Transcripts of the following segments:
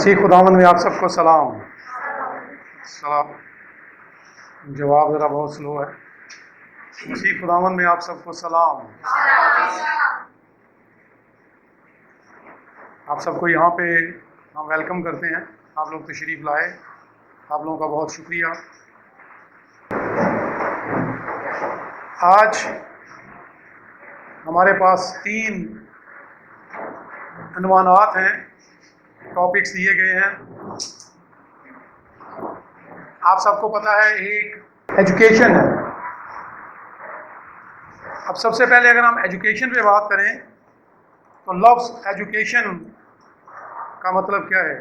مسیح خداوند میں آپ سب کو سلام. جواب ذرا بہت سلو ہے. مسیح خداوند میں آپ سب کو سلام. آپ سب کو یہاں پہ ہم ویلکم کرتے ہیں. آپ لوگ تشریف لائے، آپ لوگوں کا بہت شکریہ. آج ہمارے پاس 3 عنوانات ہیں، ٹاپکس دیے گئے ہیں. آپ سب کو پتہ ہے ایک ایجوکیشن ہے. اب سب سے پہلے اگر ہم ایجوکیشن پہ بات کریں تو لفظ ایجوکیشن کا مطلب کیا ہے؟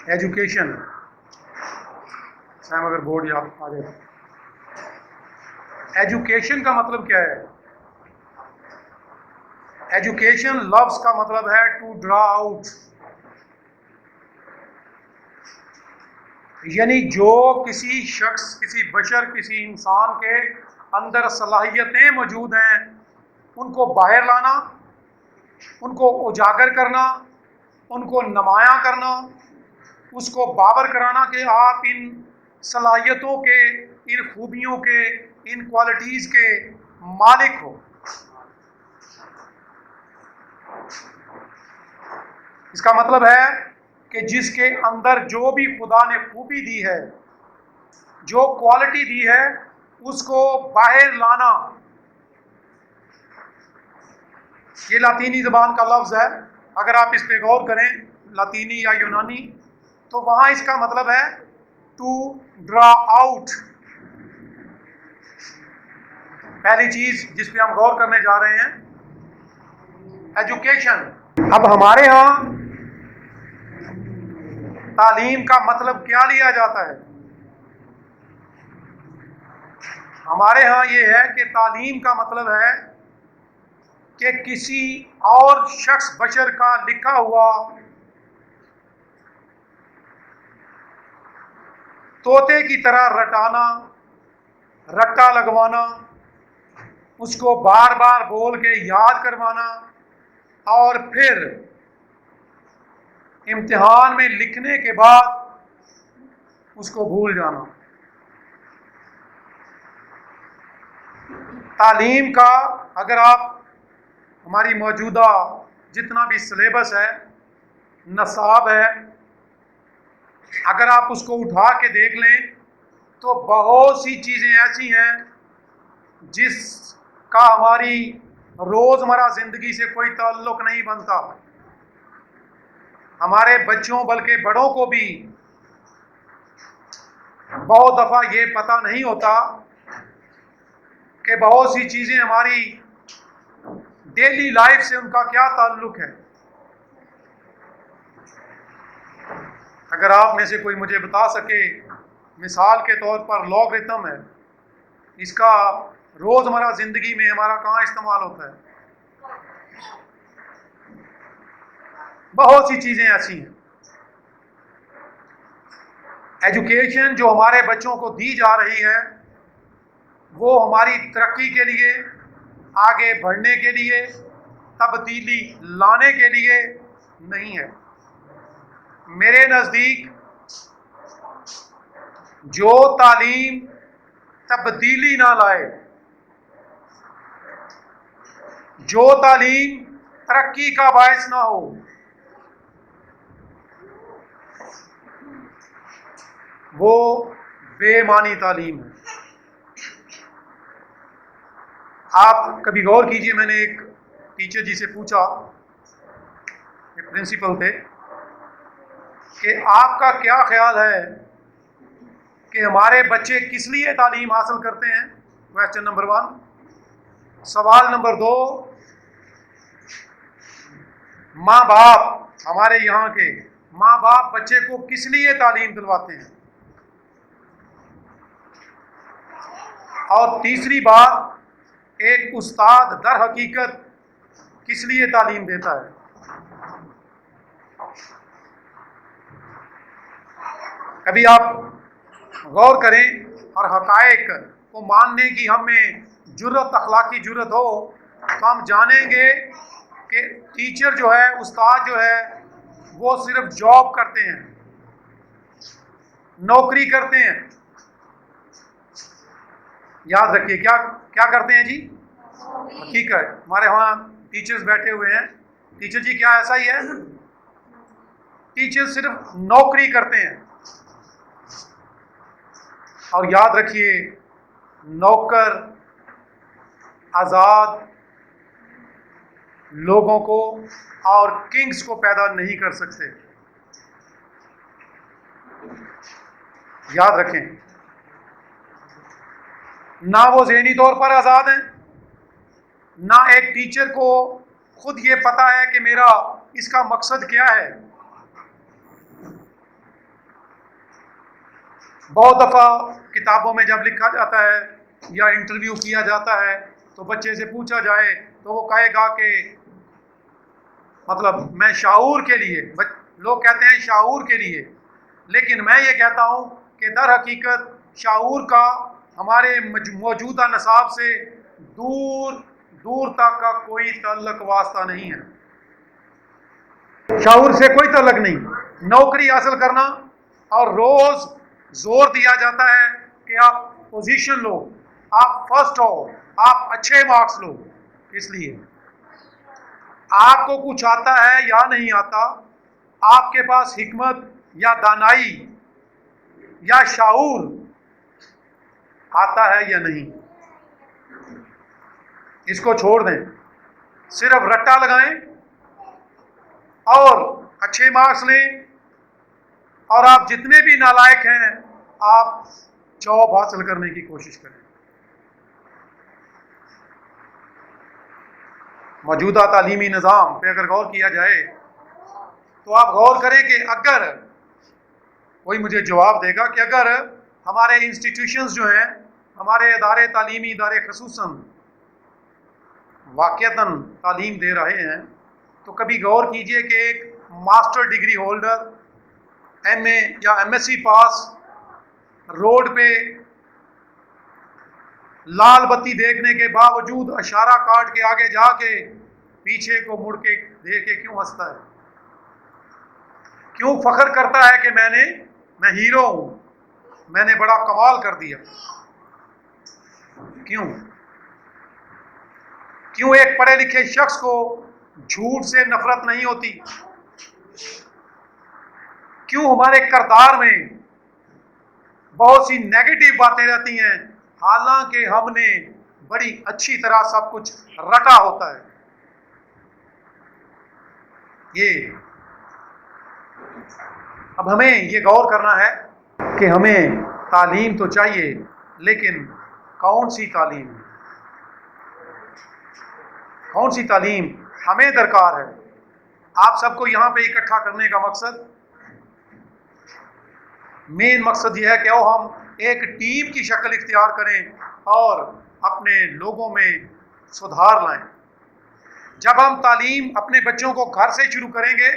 ایجوکیشن سیم اگر بورڈ یاد آ جائے. ایجوکیشن کا مطلب کیا ہے؟ ایجوکیشن لفظ کا مطلب ہے ٹو ڈرا آؤٹ، یعنی جو کسی شخص، کسی بشر، کسی انسان کے اندر صلاحیتیں موجود ہیں ان کو باہر لانا، ان کو اجاگر کرنا، ان کو نمایاں کرنا، اس کو باور کرانا کہ آپ ان صلاحیتوں کے، ان خوبیوں کے، ان کوالٹیز کے مالک ہو. اس کا مطلب ہے کہ جس کے اندر جو بھی خدا نے خوبی دی ہے، جو کوالٹی دی ہے، اس کو باہر لانا. یہ لاطینی زبان کا لفظ ہے. اگر آپ اس پہ غور کریں، لاطینی یا یونانی، تو وہاں اس کا مطلب ہے ٹو ڈرا آؤٹ. پہلی چیز جس پہ ہم غور کرنے جا رہے ہیں، ایجوکیشن. اب ہمارے ہاں تعلیم کا مطلب کیا لیا جاتا ہے؟ ہمارے ہاں یہ ہے کہ تعلیم کا مطلب ہے کہ کسی اور شخص، بشر کا لکھا ہوا طوطے کی طرح رٹانا، رٹا لگوانا، اس کو بار بار بول کے یاد کروانا، اور پھر امتحان میں لکھنے کے بعد اس کو بھول جانا. تعلیم کا اگر آپ ہماری موجودہ جتنا بھی سلیبس ہے، نصاب ہے، اگر آپ اس کو اٹھا کے دیکھ لیں تو بہت سی چیزیں ایسی ہیں جس کا ہماری روزمرہ زندگی سے کوئی تعلق نہیں بنتا. ہمارے بچوں بلکہ بڑوں کو بھی بہت دفعہ یہ پتہ نہیں ہوتا کہ بہت سی چیزیں ہماری ڈیلی لائف سے ان کا کیا تعلق ہے. اگر آپ میں سے کوئی مجھے بتا سکے، مثال کے طور پر لاگرتھم ہے، اس کا روزمرہ زندگی میں ہمارا کہاں استعمال ہوتا ہے؟ بہت سی چیزیں ایسی ہیں. ایجوکیشن جو ہمارے بچوں کو دی جا رہی ہے وہ ہماری ترقی کے لیے، آگے بڑھنے کے لیے، تبدیلی لانے کے لیے نہیں ہے. میرے نزدیک جو تعلیم تبدیلی نہ لائے، جو تعلیم ترقی کا باعث نہ ہو، وہ بے معنی تعلیم ہے. آپ کبھی غور کیجئے، میں نے ایک ٹیچر جی سے پوچھا، ایک پرنسپل تھے، کہ آپ کا کیا خیال ہے کہ ہمارے بچے کس لیے تعلیم حاصل کرتے ہیں؟ Question number 1. سوال نمبر 2، ماں باپ، ہمارے یہاں کے ماں باپ بچے کو کس لیے تعلیم دلواتے ہیں؟ اور تیسری بات، ایک استاد در حقیقت کس لیے تعلیم دیتا ہے؟ کبھی آپ غور کریں اور حقائق کو ماننے کی ہم میں جرت، اخلاقی جرت ہو تو ہم جانیں گے کہ ٹیچر جو ہے، استاد جو ہے، وہ صرف جاب کرتے ہیں، نوکری کرتے ہیں. یاد رکھیے کیا کیا کرتے ہیں جی؟ حقیقت. ہمارے وہاں ٹیچرز بیٹھے ہوئے ہیں. ٹیچر جی کیا ایسا ہی ہے؟ ٹیچر صرف نوکری کرتے ہیں. اور یاد رکھیے، نوکر آزاد لوگوں کو اور کنگز کو پیدا نہیں کر سکتے. یاد رکھیں، نہ وہ ذہنی طور پر آزاد ہیں، نہ ایک ٹیچر کو خود یہ پتا ہے کہ میرا اس کا مقصد کیا ہے. بہت دفعہ کتابوں میں جب لکھا جاتا ہے یا انٹرویو کیا جاتا ہے تو بچے سے پوچھا جائے تو وہ کہے گا کہ مطلب میں شعور کے لیے، لوگ کہتے ہیں شعور کے لیے، لیکن میں یہ کہتا ہوں کہ در حقیقت شعور کا ہمارے موجودہ نصاب سے دور دور تک کا کوئی تعلق واسطہ نہیں ہے. شعور سے کوئی تعلق نہیں. نوکری حاصل کرنا اور روز زور دیا جاتا ہے کہ آپ پوزیشن لو، آپ فرسٹ ہو، آپ اچھے مارکس لو. اس لیے آپ کو کچھ آتا ہے یا نہیں آتا، آپ کے پاس حکمت یا دانائی یا شعور آتا ہے یا نہیں، اس کو چھوڑ دیں. صرف رٹا لگائیں اور اچھے مارکس لیں، اور آپ جتنے بھی نالائق ہیں آپ جاب حاصل کرنے کی کوشش کریں. موجودہ تعلیمی نظام پہ اگر غور کیا جائے تو آپ غور کریں کہ اگر کوئی مجھے جواب دے گا کہ اگر ہمارے انسٹیٹیوشنز جو ہیں، ہمارے ادارے تعلیمی ادارے خصوصاً واقعتاً تعلیم دے رہے ہیں، تو کبھی غور کیجئے کہ ایک ماسٹر ڈگری ہولڈر، ایم اے یا ایم ایس سی پاس، روڈ پہ لال بتی دیکھنے کے باوجود اشارہ کاٹ کے آگے جا کے پیچھے کو مڑ کے دیکھ کے کیوں ہنستا ہے؟ کیوں فخر کرتا ہے کہ میں ہیرو ہوں، میں نے بڑا کمال کر دیا؟ کیوں ایک پڑھے لکھے شخص کو جھوٹ سے نفرت نہیں ہوتی؟ کیوں ہمارے کردار میں بہت سی نیگیٹو باتیں رہتی ہیں حالانکہ ہم نے بڑی اچھی طرح سب کچھ رٹا ہوتا ہے؟ یہ اب ہمیں یہ غور کرنا ہے کہ ہمیں تعلیم تو چاہیے، لیکن کون سی تعلیم؟ کون سی تعلیم ہمیں درکار ہے؟ آپ سب کو یہاں پہ اکٹھا کرنے کا مین مقصد یہ ہے کہ ہم ایک ٹیم کی شکل اختیار کریں اور اپنے لوگوں میں سدھار لائیں. جب ہم تعلیم اپنے بچوں کو گھر سے شروع کریں گے،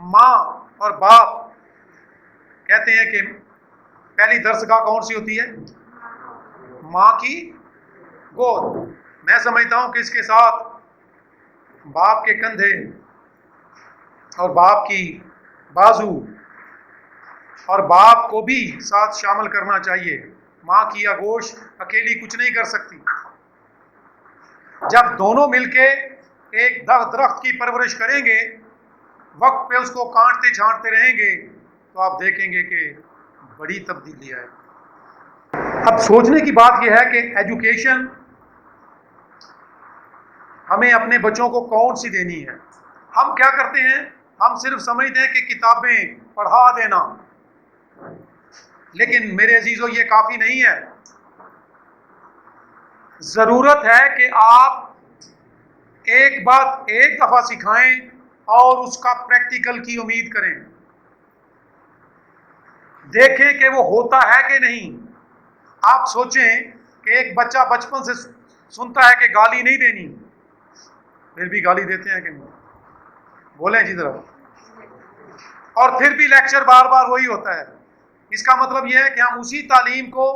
ماں اور باپ کہتے ہیں کہ پہلی درسگاہ کون سی ہوتی ہے؟ ماں کی گود. میں سمجھتا ہوں کہ اس کے ساتھ باپ کے کندھے اور باپ کی بازو اور باپ کو بھی ساتھ شامل کرنا چاہیے. ماں کی آغوش اکیلی کچھ نہیں کر سکتی. جب دونوں مل کے ایک درخت کی پرورش کریں گے، وقت پہ اس کو کاٹتے چھانٹتے رہیں گے، تو آپ دیکھیں گے کہ بڑی تبدیلی آئے. اب سوچنے کی بات یہ ہے کہ ایجوکیشن ہمیں اپنے بچوں کو کون سی دینی ہے؟ ہم کیا کرتے ہیں؟ ہم صرف سمجھتے ہیں کہ کتابیں پڑھا دینا، لیکن میرے عزیزو یہ کافی نہیں ہے. ضرورت ہے کہ آپ ایک بات ایک دفعہ سکھائیں اور اس کا پریکٹیکل کی امید کریں. دیکھیں کہ وہ ہوتا ہے کہ نہیں. آپ سوچیں کہ ایک بچہ بچپن سے سنتا ہے کہ گالی نہیں دینی، پھر بھی گالی دیتے ہیں کہ نہیں؟ بولیں جی ذرا. اور پھر بھی لیکچر بار بار وہی ہوتا ہے. اس کا مطلب یہ ہے کہ ہم اسی تعلیم کو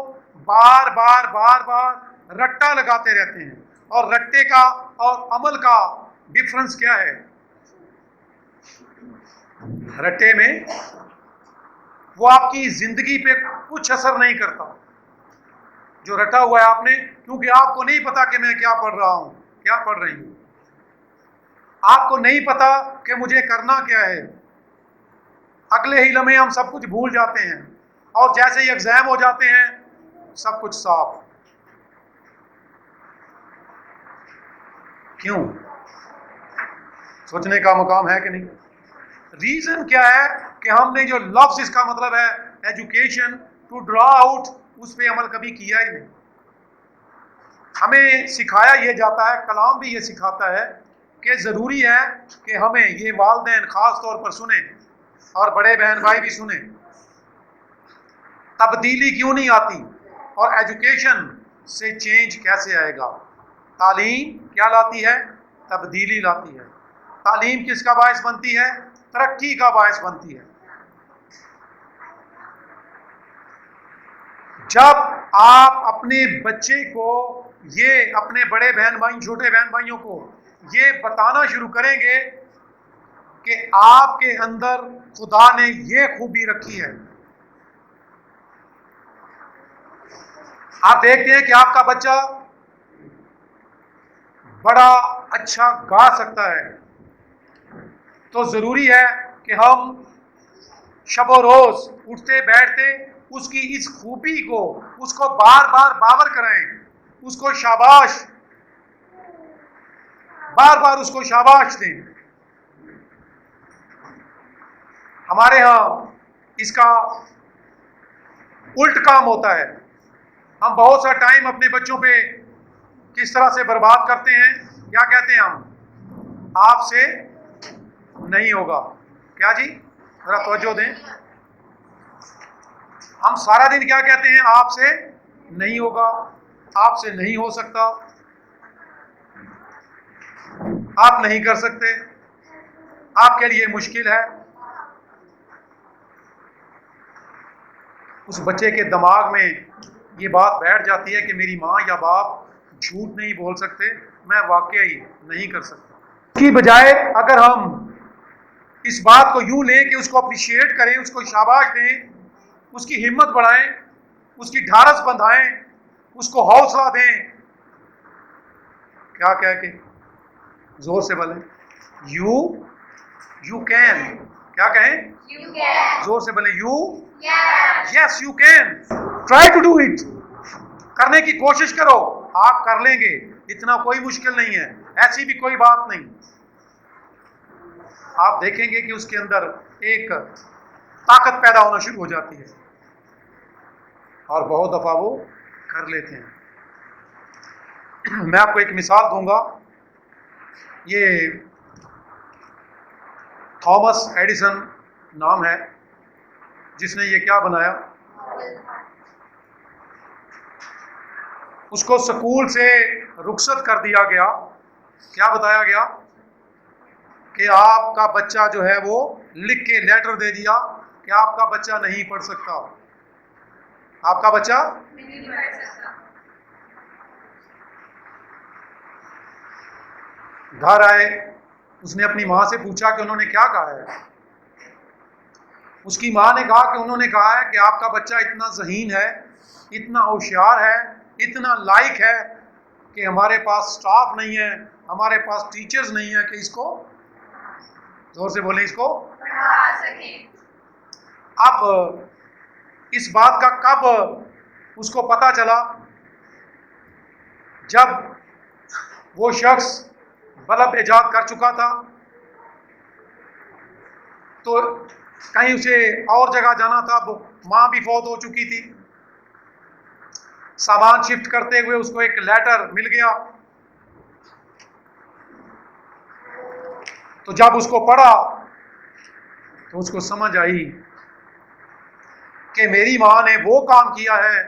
بار بار رٹا لگاتے رہتے ہیں، اور رٹے کا اور عمل کا ڈفرنس کیا ہے؟ رٹے میں وہ آپ کی زندگی پہ کچھ اثر نہیں کرتا، جو رٹا ہوا ہے آپ نے، کیونکہ آپ کو نہیں پتا کہ میں کیا پڑھ رہا ہوں، کیا پڑھ رہی ہوں، آپ کو نہیں پتا کہ مجھے کرنا کیا ہے، اگلے ہی لمحے ہم سب کچھ بھول جاتے ہیں، اور جیسے ہی ایگزام ہو جاتے ہیں سب کچھ صاف۔ کیوں؟ سوچنے کا مقام ہے کہ نہیں؟ ریزن کیا ہے کہ ہم نے جو لفظ اس کا مطلب ہے ایجوکیشن ٹو ڈرا آؤٹ، اس پہ عمل کبھی کیا ہی نہیں۔ ہمیں سکھایا یہ جاتا ہے، کلام بھی یہ سکھاتا ہے کہ ضروری ہے کہ ہمیں یہ والدین خاص طور پر سنیں اور بڑے بہن بھائی بھی سنیں، تبدیلی کیوں نہیں آتی اور ایجوکیشن سے چینج کیسے آئے گا۔ تعلیم کیا لاتی ہے؟ تبدیلی لاتی ہے۔ تعلیم کس کا باعث بنتی ہے؟ ترقی کا باعث بنتی ہے۔ جب آپ اپنے بچے کو یہ، اپنے بڑے بہن بھائی، چھوٹے بہن بھائیوں کو یہ بتانا شروع کریں گے کہ آپ کے اندر خدا نے یہ خوبی رکھی ہے، آپ دیکھتے ہیں کہ آپ کا بچہ بڑا اچھا گا سکتا ہے، تو ضروری ہے کہ ہم شب و روز اٹھتے بیٹھتے اس کی اس خوبی کو، اس کو بار بار باور کرائیں، اس کو شاباش، بار بار اس کو شاباش دیں۔ ہمارے ہاں اس کا الٹ کام ہوتا ہے، ہم بہت سا ٹائم اپنے بچوں پہ کس طرح سے برباد کرتے ہیں؟ کیا کہتے ہیں ہم؟ آپ سے نہیں ہوگا۔ کیا جی؟ ذرا توجہ دیں۔ ہم سارا دن کیا کہتے ہیں؟ آپ سے نہیں ہوگا، آپ سے نہیں ہو سکتا، آپ نہیں کر سکتے، آپ کے لیے مشکل ہے۔ اس بچے کے دماغ میں یہ بات بیٹھ جاتی ہے کہ میری ماں یا باپ جھوٹ نہیں بول سکتے، میں واقعی نہیں کر سکتا۔ اس کی بجائے اگر ہم اس بات کو یوں لیں کہ اس کو اپریشیٹ کریں، اس کو شاباش دیں، اس کی ہمت بڑھائیں، اس کی ڈھارس بندھائیں، اس کو حوصلہ دیں، کیا کہہ کے؟ زور سے بولیں، یو کین۔ کیا کہیں؟ زور سے بولیں، yes you can, try to do it, کرنے کی کوشش کرو، آپ کر لیں گے، اتنا کوئی مشکل نہیں ہے، ایسی بھی کوئی بات نہیں۔ آپ دیکھیں گے کہ اس کے اندر ایک طاقت پیدا ہونا شروع ہو جاتی ہے، اور بہت دفعہ وہ کر لیتے ہیں۔ میں آپ کو ایک مثال دوں گا، یہ تھامس ایڈیسن نام ہے جس نے یہ کیا بنایا، اس کو سکول سے رخصت کر دیا گیا، کیا بتایا گیا کہ آپ کا بچہ جو ہے وہ لکھ کے لیٹر دے دیا کہ آپ کا بچہ نہیں پڑھ سکتا، آپ کا بچہ نہیں پڑھ سکتا۔ گھر آئے، اس نے اپنی ماں سے پوچھا کہ انہوں نے کیا کہا ہے۔ اس کی ماں نے کہا کہ انہوں نے کہا ہے کہ آپ کا بچہ اتنا ذہین ہے، اتنا ہوشیار ہے، اتنا لائق ہے کہ ہمارے پاس سٹاف نہیں ہے، ہمارے پاس ٹیچرز نہیں ہیں کہ اس کو، زور سے بولیں، اس کو پڑھا سکیں۔ اب اس بات کا کب اس کو پتہ چلا؟ جب وہ شخص بلب ایجاد کر چکا تھا، تو کہیں اسے اور جگہ جانا تھا، ماں بھی فوت ہو چکی تھی، سامان شفٹ کرتے ہوئے اس کو ایک لیٹر مل گیا، تو جب اس کو پڑھا تو اس کو سمجھ آئی کہ میری ماں نے وہ کام کیا ہے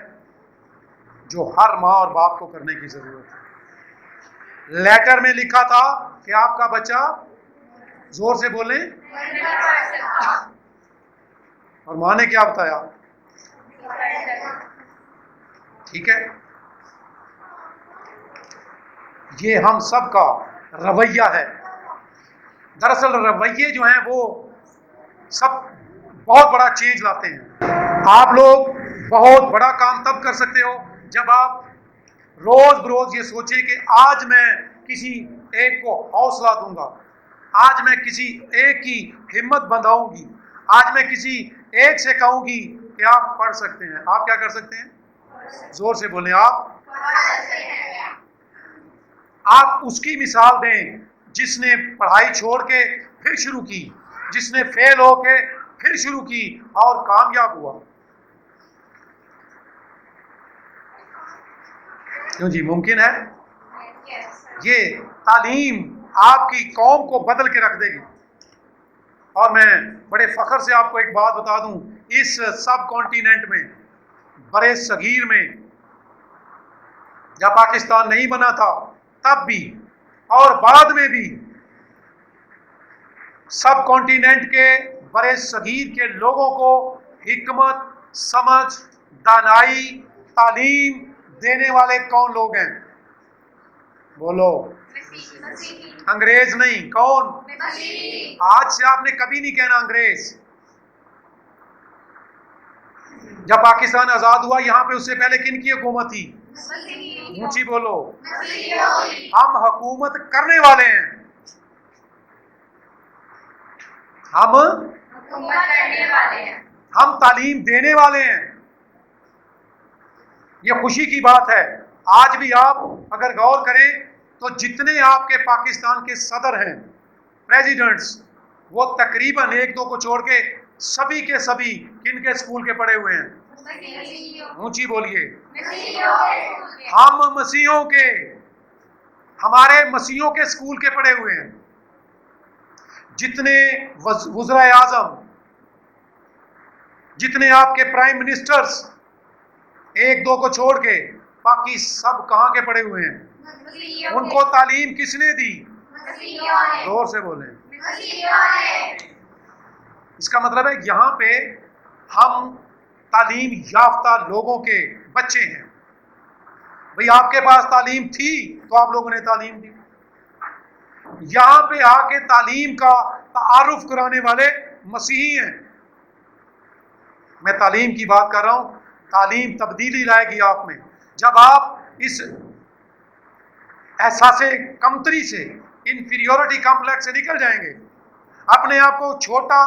جو ہر ماں اور باپ کو کرنے کی ضرورت ہے۔ لیٹر میں لکھا تھا کہ آپ کا بچہ، زور سے بولیں، اور ماں نے کیا بتایا؟ ٹھیک ہے، یہ ہم سب کا رویہ ہے دراصل رویے جو ہیں وہ سب بہت بڑا چینج لاتے ہیں۔ آپ لوگ بہت بڑا کام تب کر سکتے ہو جب آپ روز بروز یہ سوچیں کہ آج میں کسی ایک کو حوصلہ دوں گا، آج میں کسی ایک کی ہمت بندھاؤں گی، آج میں کسی ایک سے کہوں گی کہ آپ پڑھ سکتے ہیں۔ آپ کیا کر سکتے ہیں؟ زور سے بولیں، آپ اس کی مثال دیں جس نے پڑھائی چھوڑ کے پھر شروع کی، جس نے فیل ہو کے پھر شروع کی اور کامیاب ہوا۔ کیوں جی، ممکن ہے؟ یہ تعلیم آپ کی قوم کو بدل کے رکھ دے گی۔ اور میں بڑے فخر سے آپ کو ایک بات بتا دوں، اس سب کانٹیننٹ میں، برے صغیر میں، جب پاکستان نہیں بنا تھا تب بھی اور بعد میں بھی، سب کانٹیننٹ کے برے صغیر کے لوگوں کو حکمت، سمجھ، دانائی، تعلیم دینے والے کون لوگ ہیں؟ بولو۔ انگریز نہیں، کون؟ آج سے آپ نے کبھی نہیں کہنا انگریز۔ جب پاکستان آزاد ہوا یہاں پہ اس سے پہلے کن کی حکومت تھی؟ اونچی بولو۔ ہم حکومت کرنے والے ہیں، ہم تعلیم دینے والے ہیں۔ یہ خوشی کی بات ہے۔ آج بھی آپ اگر غور کریں تو جتنے آپ کے پاکستان کے صدر ہیں، پریزیڈنٹس، وہ تقریباً ایک دو کو چھوڑ کے سبھی کے سبھی کن کے اسکول کے پڑھے ہوئے ہیں؟ اونچی بولیے۔ ہم مسیحوں کے، ہمارے مسیحوں کے اسکول کے پڑھے ہوئے ہیں۔ جتنے وزرائے اعظم، جتنے آپ کے پرائم منسٹرز، ایک دو کو چھوڑ کے باقی سب کہاں کے پڑھے ہوئے ہیں؟ ان کو تعلیم کس نے دی؟ زور سے بولیں۔ اس کا مطلب ہے یہاں پہ ہم تعلیم یافتہ لوگوں کے بچے ہیں۔ بھئی آپ کے پاس تعلیم تھی تو آپ لوگوں نے تعلیم دی۔ یہاں پہ آ کے تعلیم کا تعارف کرانے والے مسیحی ہیں۔ میں تعلیم کی بات کر رہا ہوں، تعلیم تبدیلی لائے گی آپ میں۔ جب آپ اس احساس کمتری سے، انفیریورٹی کمپلیکس سے نکل جائیں گے، اپنے آپ کو چھوٹا